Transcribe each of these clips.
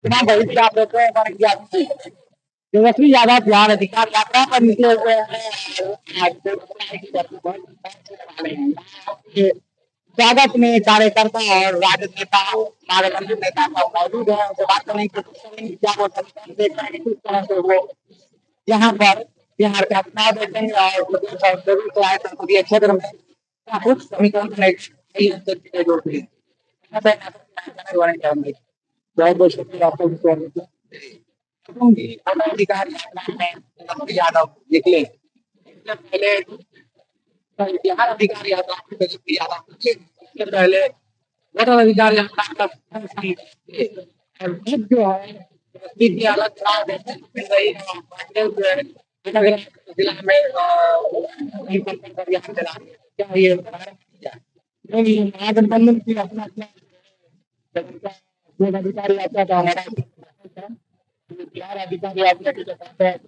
चुनाव भविष्य क्या देते हैं तेजस्वी यादव बिहार अधिकार यात्रा पर निकले हुए हैं। स्वागत में कार्यकर्ता और राजद नेता महागठबंधन नेता मौजूद है, उनसे बात करने की कोशिश करेंगे क्या वो देख रहे हैं किस तरह से वो यहाँ पर बिहार का चुनाव देखेंगे और प्रदेश और बेगूसराय संसदीय क्षेत्र में कुछ समीकरण जोड़ते हैं। बहुत बहुत शुक्रिया आपका स्वागत है। अधिकार यादव निकले इससे पहले बिहार अधिकार यात्रा इससे पहले वोटर अधिकार यात्रा का जो है की अलग चुनाव मिल रही है जिला में क्या ये महागठबंधन की अपना अपना अधिकार यात्रा का हमारा बिहार अधिकार यात्रा के साथ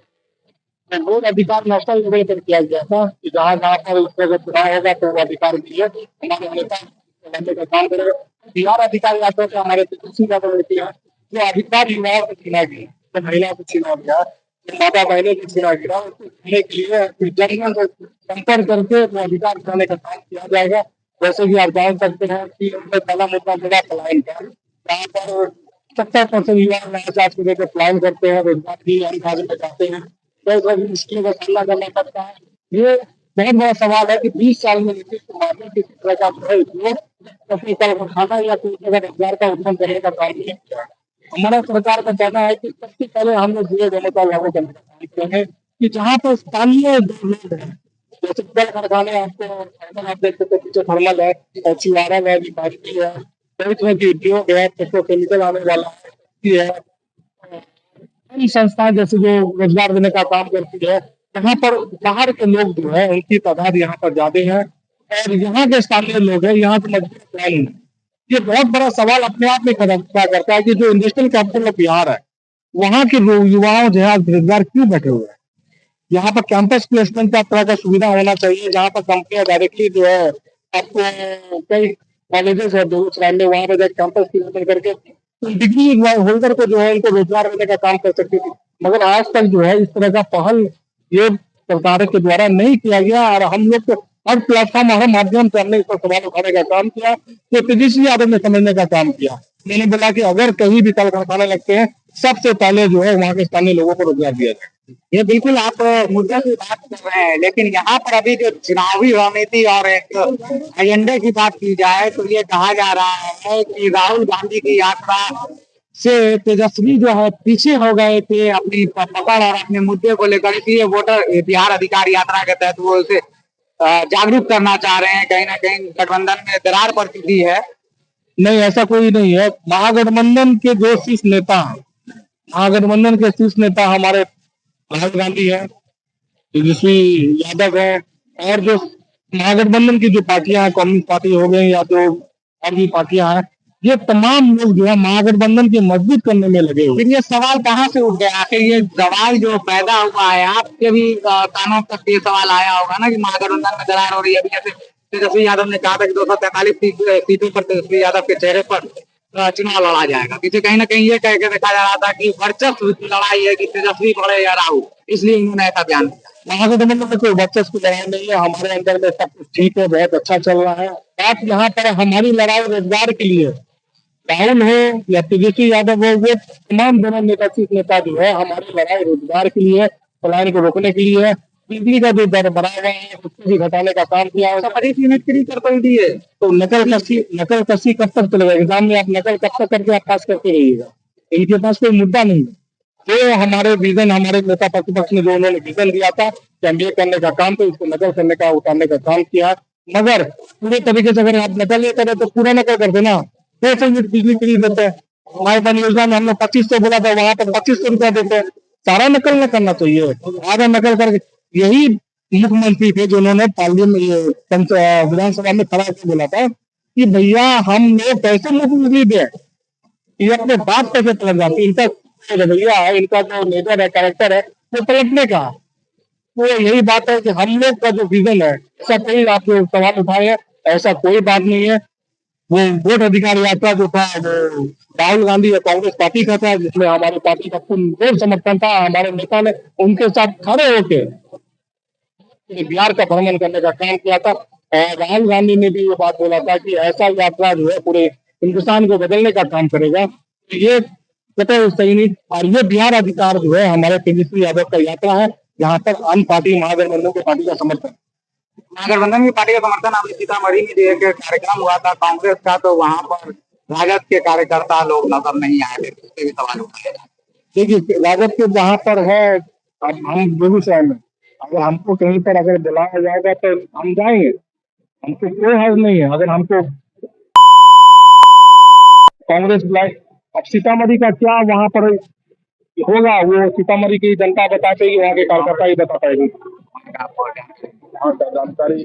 वोट अधिकार नेशनल लेवल पर किया गया था कि जहाँ जहाँ पर उसका अगर चुनाव होगा तो वो अधिकार मिले हमारे नेता करने का काम करेगा। बिहार अधिकार यात्रा का हमारे दूसरी बात होती है जो अधिकार युवाओं को चुना गया, तो महिला को चुना गया, माता बहनों को चुना गया, उसके लिए जनगण को संपर्क करके वो अधिकार चुनाने का काम किया जाएगा। जैसे कि आप जान सकते हैं कि उनका पहला मुद्दा बड़ा पलायन का, जहाँ पर 70% युवा आज को लेकर पलायन करते हैं, रोजगार की अनुभाग में जाते हैं, तो मुश्किलों का सामना करना पड़ता है। ये बहुत बड़ा सवाल है कि 20 साल में नीतीश कुमार ने किसी तरह का अपनी खाना या कोई जगह रोजगार का उत्पन्न करने का काम नहीं किया। हमारा सरकार का कहना है कि सबसे पहले हमने जियो जनता लागू करने का काम किया है कि जहाँ पर स्थानीय लोग हैं, जैसे कल कारखाने आपको आप देख सकते पीछे थर्मल है, चिवारा है, रिफाइनरी है, कई तरह की उद्योग है, पेट्रोकेमिकल आने वाला है, संस्थाएं जैसे जो रोजगार देने का काम करती है, यहाँ पर बाहर के लोग जो है उनकी तादाद यहाँ पर ज्यादा है और यहाँ के स्थानीय लोग हैं, यहाँ पे मजबूत प्लान है। ये बहुत बड़ा सवाल अपने आप में खड़ा करता है कि जो इंडस्ट्रियल कैपिटल ऑफ बिहार है, वहाँ के युवाओं जो है बेरोजगार क्यों बैठे हुए हैं। यहाँ पर कैंपस प्लेसमेंट का तरह का सुविधा होना चाहिए, जहाँ पर कंपनियां डायरेक्टली जो है आपको कई कॉलेजेस है बेगूसराय में, वहाँ पर कैंपस प्लेसमेंट करके डिग्री होल्डर को जो है उनको रोजगार देने का काम कर सकती थी, मगर आज तक जो है इस तरह का पहल ये सरकार के द्वारा नहीं किया गया और हम लोग तो हर प्लेटफॉर्म हर माध्यम से हमने इस पर सवाल उठाने का काम किया, तो तेजस्वी यादव ने समझने का काम किया। मैंने बोला कि अगर कहीं भी कल कारखाने लगते हैं सबसे पहले जो है वहाँ के स्थानीय लोगों को रोजगार दिया जाए। ये बिल्कुल आप मुद्दे की बात कर रहे हैं, लेकिन यहाँ पर अभी जो चुनावी रणनीति और एक एजेंडे की बात की जाए तो ये कहा जा रहा है कि राहुल गांधी की यात्रा से तेजस्वी जो है पीछे हो गए थे अपनी पकड़ और अपने मुद्दे को लेकर, इसलिए वोटर बिहार अधिकार यात्रा के तहत वो उसे जागरूक करना चाह रहे हैं। कहीं ना कहीं गठबंधन में दरार पड़ चुकी है। नहीं, ऐसा कोई नहीं है। महागठबंधन के जो शीर्ष नेता हैं, महागठबंधन के शीर्ष नेता हमारे राहुल गांधी है, तेजस्वी यादव है और जो महागठबंधन की जो पार्टियां हैं, कम्युनिस्ट पार्टी हो गई या जो और भी पार्टियां हैं, ये तमाम लोग जो है महागठबंधन की मजबूत करने में लगे हुए। फिर ये सवाल कहाँ से उठ गया? आखिर ये सवाल जो पैदा हुआ है आपके भी कानों तक ये सवाल आया होगा ना कि महागठबंधन में दरार हो रही है। अभी जैसे तेजस्वी यादव ने कहा था कि 243 सीटों पर तेजस्वी यादव के चेहरे पर चुनाव लड़ा जाएगा। पीछे कहीं ना कहीं ये कह के देखा जा रहा था कि वर्चस्व की लड़ाई है कि तेजस्वी बढ़े या राहुल, इसलिए इन्होंने ऐसा बयान दिया। महागठबंधन में कोई वर्चस्व की लड़ाई नहीं है, हमारे अंदर में सब कुछ ठीक है, बहुत अच्छा चल रहा है। बात यहाँ पर हमारी लड़ाई रोजगार के लिए, राहुल हो या तेजस्वी यादव हो, वो तमाम दोनों नेता जो है हमारी लड़ाई रोजगार के लिए, पलायन को रोकने के लिए, बिजली का जो दर बढ़ा हुआ है उसको भी घटाने का काम किया है। 25 यूनिट फ्री कर पड़ी दी है, तो नकल कसी कब तक चलेगा? एग्जाम में आप नकल कब तक करके आप पास करते रहिएगा? इनके पास कोई मुद्दा नहीं है। तो हमारे विजन, हमारे नेता प्रतिपक्ष ने जो उन्होंने विजन दिया था कि हम ये करने का काम, तो इसको नकल करने का, उतारने का काम किया। मगर पूरे तरीके से अगर आप नकल नहीं करें तो पूरा नकल कर देना, 200 यूनिट बिजली फ्री देते हैं। हमारे पास योजना में हमने 2500 बोला था, वहां पर 2500 रुपया देते हैं। सारा नकल न करना चाहिए, आधा नकल करके। यही मुख्यमंत्री थे जिन्होंने पार्लियामेंट विधानसभा में खड़ा होकर बोला था कि भैया हम लोग कैसे मुफ्त बिजली दे, ये अपने बात कैसे पलट जाती। इनका रवैया है, इनका जो नेचर है, कैरेक्टर है, वो पलटने का। तो यही बात है कि हम लोग का जो विजन है, ऐसा कई आप सवाल उठाए हैं, ऐसा कोई बात नहीं है। वो वोट अधिकार यात्रा जो था वो राहुल गांधी या कांग्रेस पार्टी का था, जिसमें हमारी पार्टी का पूर्ण समर्थन था। हमारे नेता ने उनके साथ खड़े होके बिहार का भ्रमण करने का काम किया था। और राहुल गांधी ने भी ये बात बोला था कि ऐसा यात्रा जो है पूरे हिंदुस्तान को बदलने का काम करेगा। तो ये कतई सही नहीं। और ये बिहार अधिकार जो है हमारे तेजस्वी यादव का यात्रा है, यहाँ पर अन्य पार्टी महागठबंधन की पार्टी का समर्थन। महागठबंधन की पार्टी का समर्थन आपने सीतामढ़ी में जो एक कार्यक्रम हुआ था कांग्रेस का, तो वहां पर राजद के कार्यकर्ता लोग नजर नहीं आए थे, उस पर भी सवाल उठाया। देखिए राजद के जहाँ पर है, अब हम बेगूसराय में अगर हमको कहीं पर अगर बुलाया जाएगा तो हम जाएंगे, हमको कोई हर्ज नहीं है। अगर हमको कांग्रेस बुलाए, अब सीतामढ़ी का क्या वहां पर होगा वो सीतामढ़ी की जनता बता पाएगी, वहाँ के कार्यकर्ता ही बता पाएगी। हाँ जानकारी।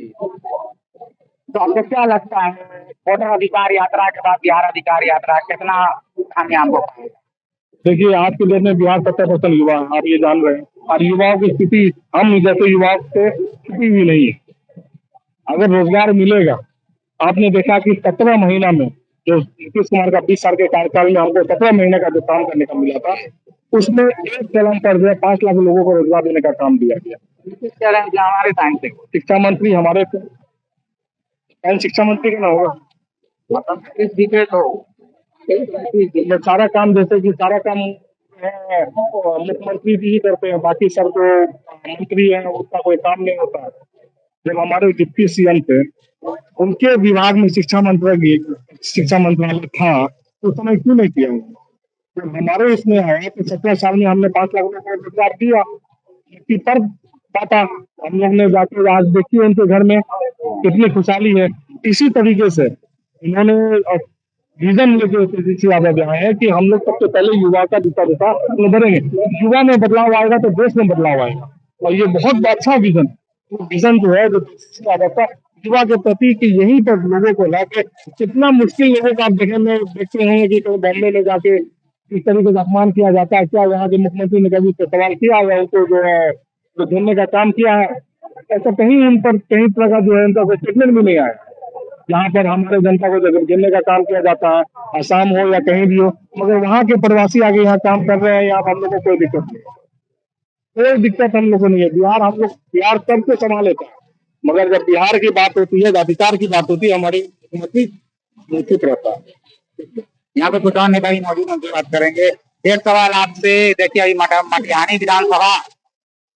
तो आपको क्या लगता है वोटर अधिकार यात्रा के बाद बिहार अधिकार यात्रा कितना कामयाब हो पाएगा? देखिए आज के डेट में बिहार 70% युवा है, आप ये जान रहे हैं। और युवाओं की स्थिति हम जैसे युवाओं से स्थिति भी नहीं है। अगर रोजगार मिलेगा, आपने देखा कि 17 महीना में जो नीतीश कुमार का 20 साल के कार्यकाल में हमको 17 महीने का जो काम करने का मिला था, उसमें एक कलम पर जो है 5 लाख लोगों को रोजगार देने का काम दिया गया। हमारे टाइम से शिक्षा मंत्री हमारे शिक्षा मंत्री का ना होगा, मतलब इस विषय तो सारा काम जैसे कि सारा काम मुख्यमंत्री जी ही करते हैं, बाकी सब जो मंत्री हैं उसका कोई काम नहीं होता है। जब हमारे डिप्टी सीएम थे, उनके विभाग में शिक्षा मंत्रालय था, उस समय क्यों नहीं किया? जब हमारे इसमें है तो 17 साल में हमने 5 लाख रुपए का रोजगार दिया, पर पाता हम लोग ने जाके आज देखिए उनके घर में कितनी खुशहाली है। इसी तरीके से इन्होंने विजन लेके तेजस्वी यादव आए हैं कि हम लोग सबसे पहले युवा का दिशा बढ़ेंगे। युवा में बदलाव आएगा तो देश में बदलाव आएगा, और ये बहुत अच्छा विजन जो है जो तेजस्वी यादव का युवा के प्रति कि यहीं पर लोगों को लाके, कितना मुश्किल लोगों का आप देखते हैं कि तो बॉम्बे में जाके इस तरीके का अपमान किया जाता है। क्या यहाँ के मुख्यमंत्री ने कभी सवाल किया है उनको जो है तो ढूंढने का काम किया है? ऐसा कहीं उन पर कहीं तरह का जो है उनका कोई स्टेटमेंट भी नहीं आया। यहाँ पर हमारे जनता को जब गिनने का काम किया जाता है, आसाम हो या कहीं भी हो, मगर वहाँ के प्रवासी आगे यहाँ काम कर रहे हैं, यहाँ हम लोग को कोई दिक्कत नहीं, कोई दिक्कत हम लोग को नहीं है। बिहार सबको संभाल लेता है, मगर जब बिहार की बात होती है, अधिकार की बात होती है, हमारी मुख्यमंत्री चुप रहता है। यहाँ पे कुछ और नेता भी मौजूद हैं, बात करेंगे। एक सवाल आपसे, देखिए अभी मटिहानी विधानसभा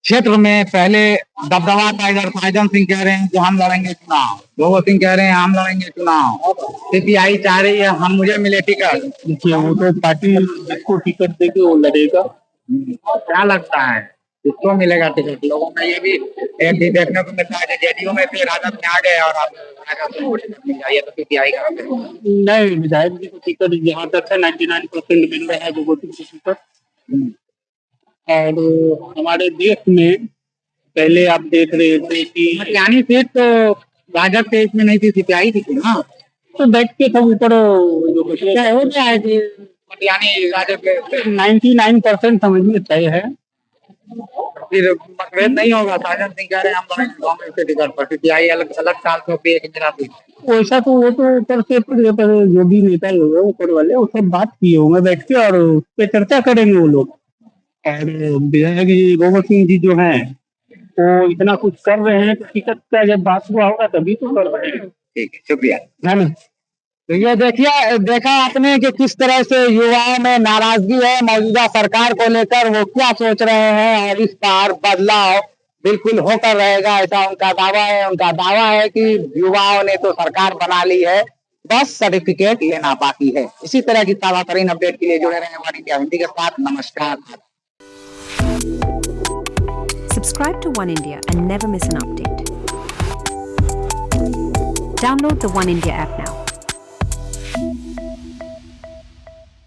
क्षेत्र में पहले दबदबा था, इधर साइजन सिंह कह रहे हैं कि हम लड़ेंगे चुनाव, भगवत सिंह कह रहे हैं हम लड़ेंगे चुनाव, सीपीआई चाह रही है हम मुझे मिले टिकट। देखिए वो तो पार्टी जिसको टिकट देगी वो लड़ेगा। क्या लगता है किसको मिलेगा टिकट? लोगों में ये भी एक भी देखने को मिलता है कि जेडीयू में से राजद में आ गए और अब राजद को टिकट मिल जाए तो सीपीआई का नहीं, विधायक जी को टिकट यहाँ तक है 99% मिल रहा है भगवत सिंह को टिकट। और हमारे देश में पहले आप देख रहे थे कि मटिहानी सीट तो राजद के इसमें नहीं थी, सीपीआई थी ना, तो बैठ के सब ऊपर क्या हो गया है कि मटिहानी राजद के 99% समझ तय है। फिर मतभेद नहीं होगा? साजन सिंह कह रहे हैं हम कांग्रेस के टिकट पर, सीपीआई अलग साल को भी एक मिला थी। वैसा तो वो तो ऊपर से जो भी नेता होंगे ऊपर वाले वो सब बात किए होंगे बैठ के, और उस पर चर्चा करेंगे वो लोग। और विधायक जी भगवत सिंह जी जो हैं वो इतना कुछ कर रहे हैं, तो टिकट का जब बात हुआ होगा तभी तो कर रहे हैं। ठीक है, शुक्रिया। है ना? तो ये देखा आपने कि किस तरह से युवाओं में नाराजगी है मौजूदा सरकार को लेकर, वो क्या सोच रहे हैं, और इस बार बदलाव बिल्कुल होकर रहेगा ऐसा उनका दावा है। उनका दावा है कि युवाओं ने तो सरकार बना ली है, बस सर्टिफिकेट लेना बाकी है। इसी तरह की ताज़ा-तरीन अपडेट के लिए जुड़े रहें वन इंडिया हिंदी के साथ। नमस्कार। Subscribe to One India and never miss an update. Download the One India app now.